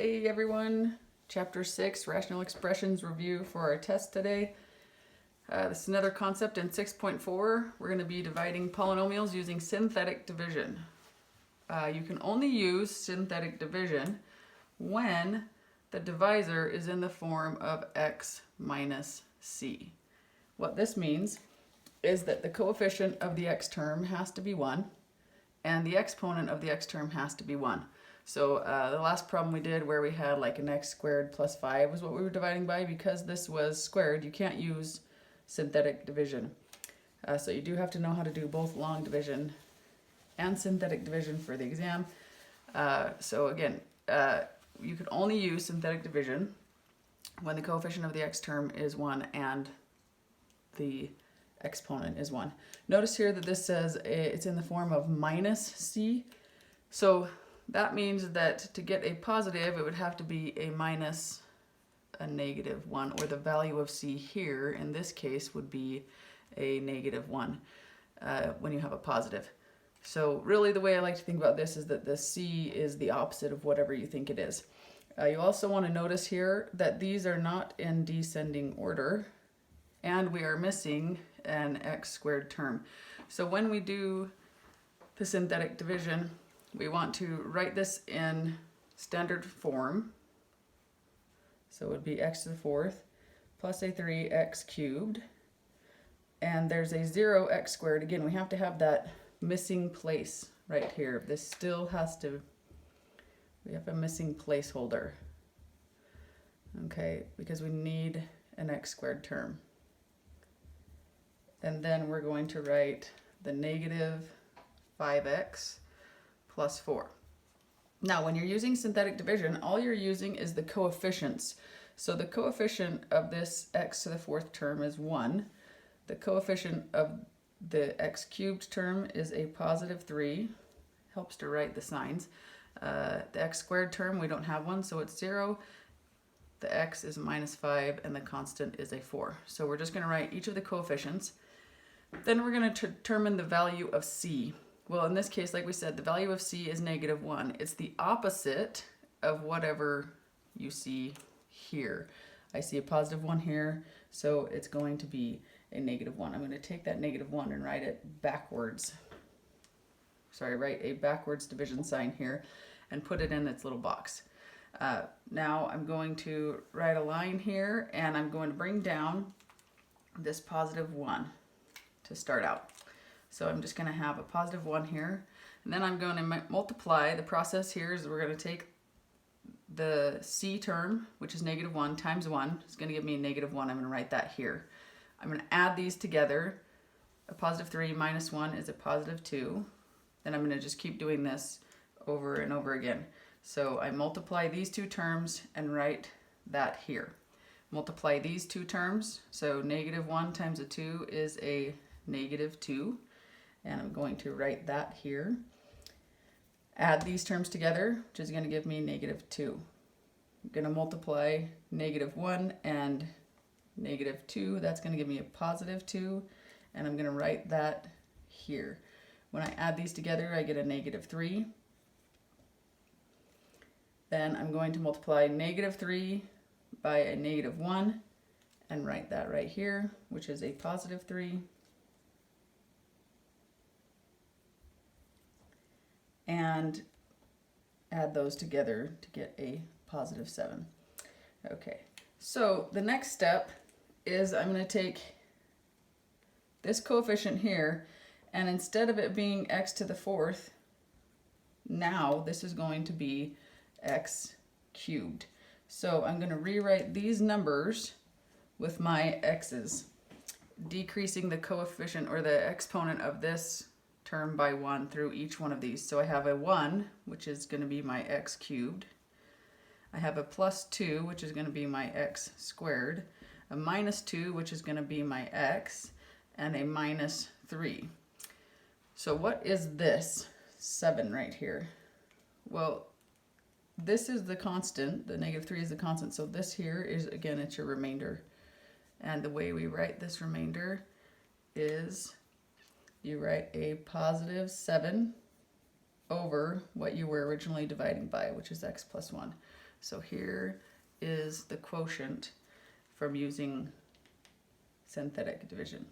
Hey everyone, Chapter 6, Rational Expressions review for our test today. This is another concept in 6.4. We're going to be dividing polynomials using synthetic division. You can only use synthetic division when the divisor is in the form of x minus c. What this means is that the coefficient of the x term has to be 1 and the exponent of the x term has to be 1. So the last problem we did where we had like an x squared plus 5 was what we were dividing by. Because this was squared, you can't use synthetic division. So you do have to know how to do both long division and synthetic division for the exam. So again, you can only use synthetic division when the coefficient of the x term is 1 and the exponent is 1. Notice here that this says it's in the form of minus c. So that means that to get a positive, it would have to be a minus a negative 1, or the value of c here in this case would be a negative 1 when you have a positive. So really the way I like to think about this is that the c is the opposite of whatever you think it is. You also want to notice here that these are not in descending order, and we are missing an x squared term. So when we do the synthetic division, we want to write this in standard form. So it would be x to the 4th plus a 3x cubed. And there's a 0x squared. Again, we have to have that missing place right here. This still has to, we have a missing placeholder. Okay, because we need an x squared term. And then we're going to write the negative 5x plus 4. Now, when you're using synthetic division, all you're using is the coefficients. So the coefficient of this x to the 4th term is 1. The coefficient of the x cubed term is a positive 3. Helps to write the signs. The x squared term, we don't have one, so it's 0. The x is minus 5, and the constant is a 4. So we're just going to write each of the coefficients. Then we're going to determine the value of c. Well, in this case, like we said, the value of c is negative 1. It's the opposite of whatever you see here. I see a positive 1 here, so it's going to be a negative 1. I'm going to take that negative 1 and write it backwards. Sorry, write a backwards division sign here and put it in its little box. Now I'm going to write a line here, and I'm going to bring down this positive 1 to start out. So I'm just going to have a positive 1 here, and then I'm going to multiply. The process here is we're going to take the c term, which is negative 1, times 1. It's going to give me a negative 1. I'm going to write that here. I'm going to add these together. A positive 3 minus 1 is a positive 2. Then I'm going to just keep doing this over and over again. So I multiply these two terms and write that here. Multiply these two terms. So negative 1 times a 2 is a negative 2. And I'm going to write that here. Add these terms together, which is going to give me negative 2. I'm going to multiply negative 1 and negative 2. That's going to give me a positive 2. And I'm going to write that here. When I add these together, I get a negative 3. Then I'm going to multiply negative 3 by a negative 1 and write that right here, which is a positive 3. And add those together to get a positive 7. Okay, so the next step is I'm going to take this coefficient here, and instead of it being x to the 4th, now this is going to be x cubed. So I'm going to rewrite these numbers with my x's, decreasing the coefficient or the exponent of this term by 1 through each one of these. So I have a 1, which is going to be my x cubed. I have a plus 2, which is going to be my x squared. A minus 2, which is going to be my x. And a minus 3. So what is this 7 right here? Well, this is the constant. The negative 3 is the constant. So this here is, again, it's your remainder. And the way we write this remainder is you write a positive 7 over what you were originally dividing by, which is x plus 1. So here is the quotient from using synthetic division.